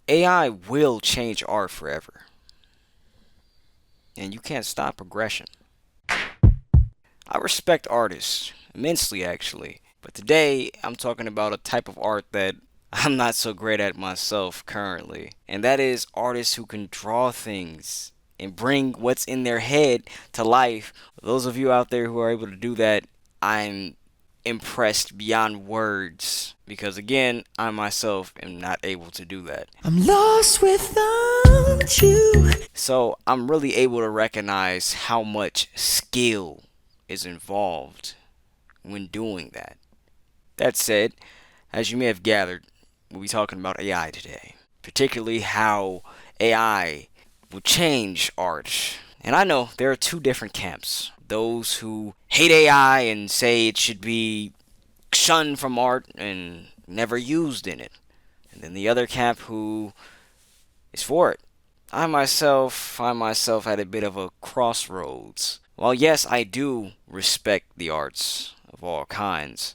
AI will change art forever, and you can't stop progression. I respect artists immensely, actually, but today I'm talking about a type of art that I'm not so great at myself currently, and that is artists who can draw things and bring what's in their head to life. Those of you out there who are able to do that, I'm impressed beyond words because again, I myself am not able to do that. I'm lost without you. So I'm really able to recognize how much skill is involved when doing that. That said, as you may have gathered, we'll be talking about AI today, particularly how AI will change art. And I know there are two different camps: those who hate AI and say it should be shunned from art and never used in it, and then the other camp who is for it. I myself find myself at a bit of a crossroads. While yes, I do respect the arts of all kinds,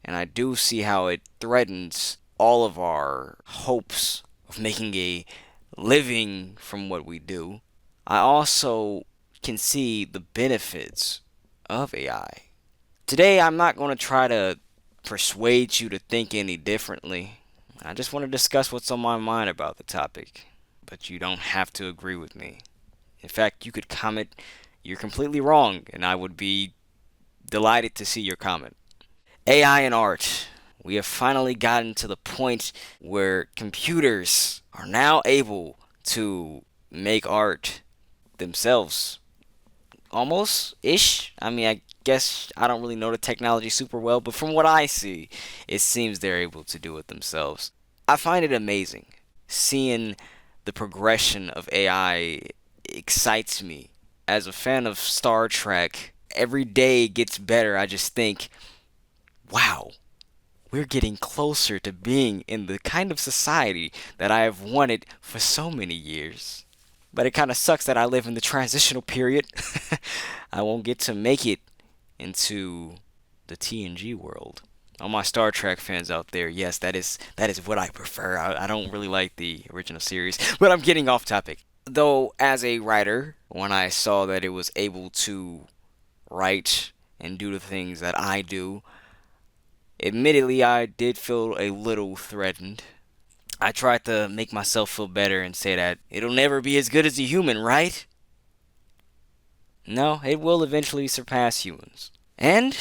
and I do see how it threatens all of our hopes of making a living from what we do, I also can see the benefits of AI. Today, I'm not going to try to persuade you to think any differently. I just want to discuss what's on my mind about the topic, but you don't have to agree with me. In fact, you could comment, "You're completely wrong," and I would be delighted to see your comment. AI and art. We have finally gotten to the point where computers are now able to make art themselves. Almost ish. I mean, I guess I don't really know the technology super well, but from what I see, it seems they're able to do it themselves. I find it amazing. Seeing the progression of AI excites me. As a fan of Star Trek, every day gets better. I just think, wow, we're getting closer to being in the kind of society that I have wanted for so many years. But it kind of sucks that I live in the transitional period. I won't get to make it into the TNG world. All my Star Trek fans out there, yes, that is what I prefer. I don't really like the original series, but I'm getting off topic. Though as a writer, when I saw that it was able to write and do the things that I do, admittedly, I did feel a little threatened. I tried to make myself feel better and say that it'll never be as good as a human, right? No, it will eventually surpass humans. And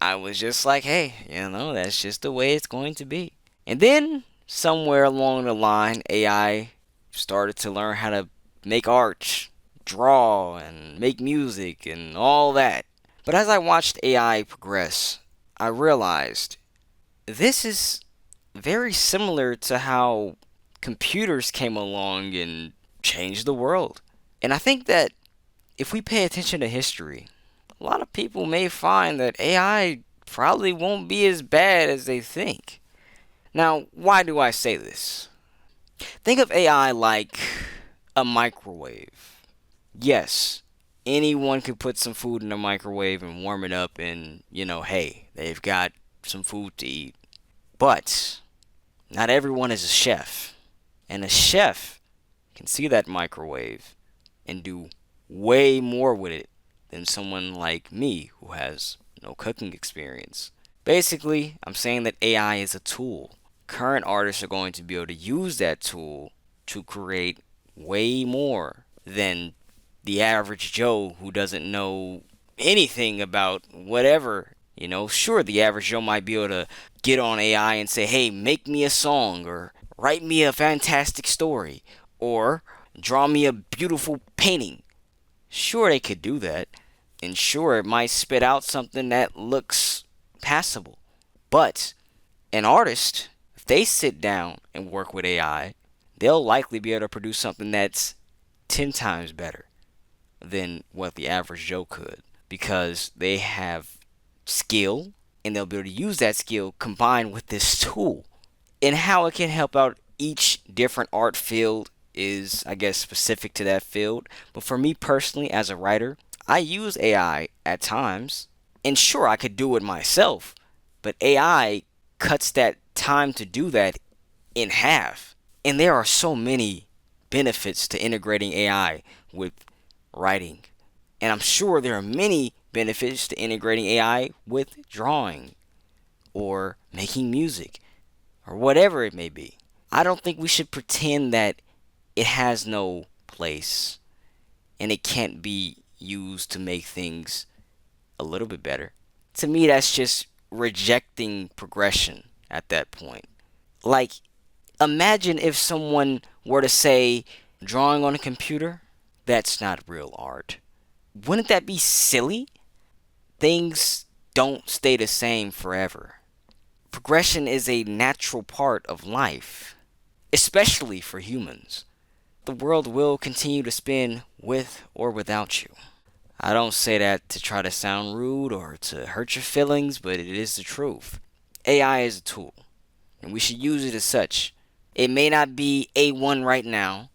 I was just like, hey, that's just the way it's going to be. And then, somewhere along the line, AI started to learn how to make art, draw, and make music, and all that. But as I watched AI progress, I realized this is very similar to how computers came along and changed the world. And I think that if we pay attention to history, a lot of people may find that AI probably won't be as bad as they think. Now, why do I say this? Think of AI like a microwave. Yes, anyone could put some food in a microwave and warm it up, and, hey, they've got some food to eat. But not everyone is a chef. And a chef can see that microwave and do way more with it than someone like me who has no cooking experience. Basically, I'm saying that AI is a tool. Current artists are going to be able to use that tool to create way more than the average Joe who doesn't know anything about whatever. Sure, the average Joe might be able to get on AI and say, hey, make me a song, or write me a fantastic story, or draw me a beautiful painting. Sure, they could do that. And sure, it might spit out something that looks passable. But an artist, if they sit down and work with AI, they'll likely be able to produce something that's 10 times better than what the average Joe could, because they have skill and they'll be able to use that skill combined with this tool. And how it can help out each different art field is, I guess, specific to that field. But for me personally, as a writer, I use AI at times. And sure, I could do it myself, but AI cuts that time to do that in half. And there are so many benefits to integrating AI with writing. And I'm sure there are many benefits to integrating AI with drawing or making music or whatever it may be. I don't think we should pretend that it has no place and it can't be used to make things a little bit better. To me, that's just rejecting progression at that point. Like, imagine if someone were to say, drawing on a computer, that's not real art. Wouldn't that be silly? Things don't stay the same forever. Progression is a natural part of life, especially for humans. The world will continue to spin with or without you. I don't say that to try to sound rude or to hurt your feelings, but it is the truth. AI is a tool, and we should use it as such. It may not be A1 right now,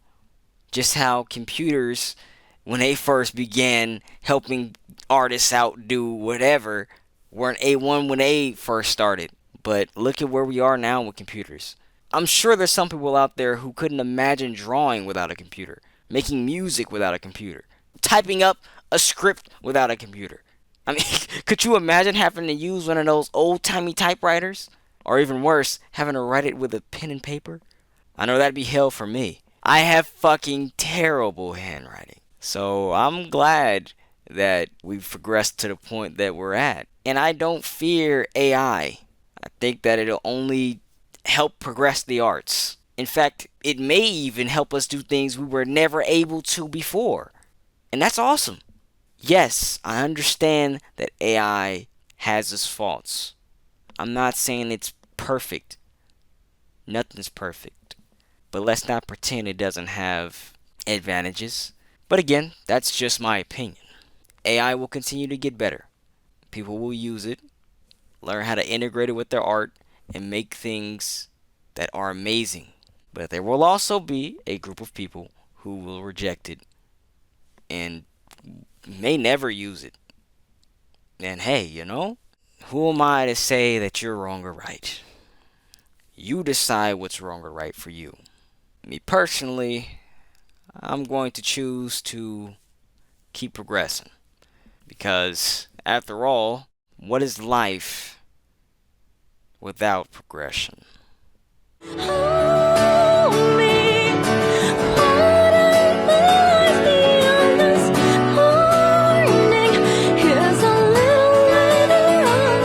just how computers, when they first began helping artists out do whatever, weren't A1 when they first started. But look at where we are now with computers. I'm sure there's some people out there who couldn't imagine drawing without a computer, making music without a computer, typing up a script without a computer. I mean, could you imagine having to use one of those old-timey typewriters? Or even worse, having to write it with a pen and paper? I know that'd be hell for me. I have fucking terrible handwriting. So I'm glad that we've progressed to the point that we're at. And I don't fear AI. I think that it'll only help progress the arts. In fact, it may even help us do things we were never able to before. And that's awesome. Yes, I understand that AI has its faults. I'm not saying it's perfect. Nothing's perfect. But let's not pretend it doesn't have advantages. But again, that's just my opinion. AI will continue to get better. People will use it, learn how to integrate it with their art, and make things that are amazing. But there will also be a group of people who will reject it and may never use it. And hey, who am I to say that you're wrong or right? You decide what's wrong or right for you. Me personally, I'm going to choose to keep progressing. Because, after all, what is life without progression? Hold me, what lies beyond this morning is a little later on.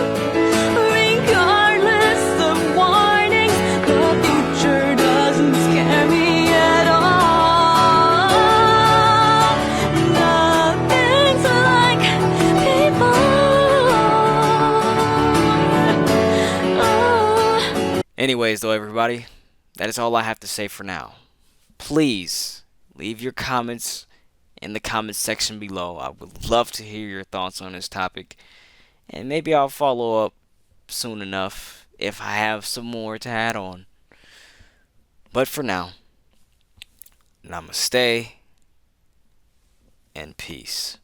Regardless of warnings, the future doesn't scare me at all. Nothing's like before. Anyways, though, everybody, that is all I have to say for now. Please leave your comments in the comments section below. I would love to hear your thoughts on this topic, and maybe I'll follow up soon enough if I have some more to add on. But for now, namaste and peace.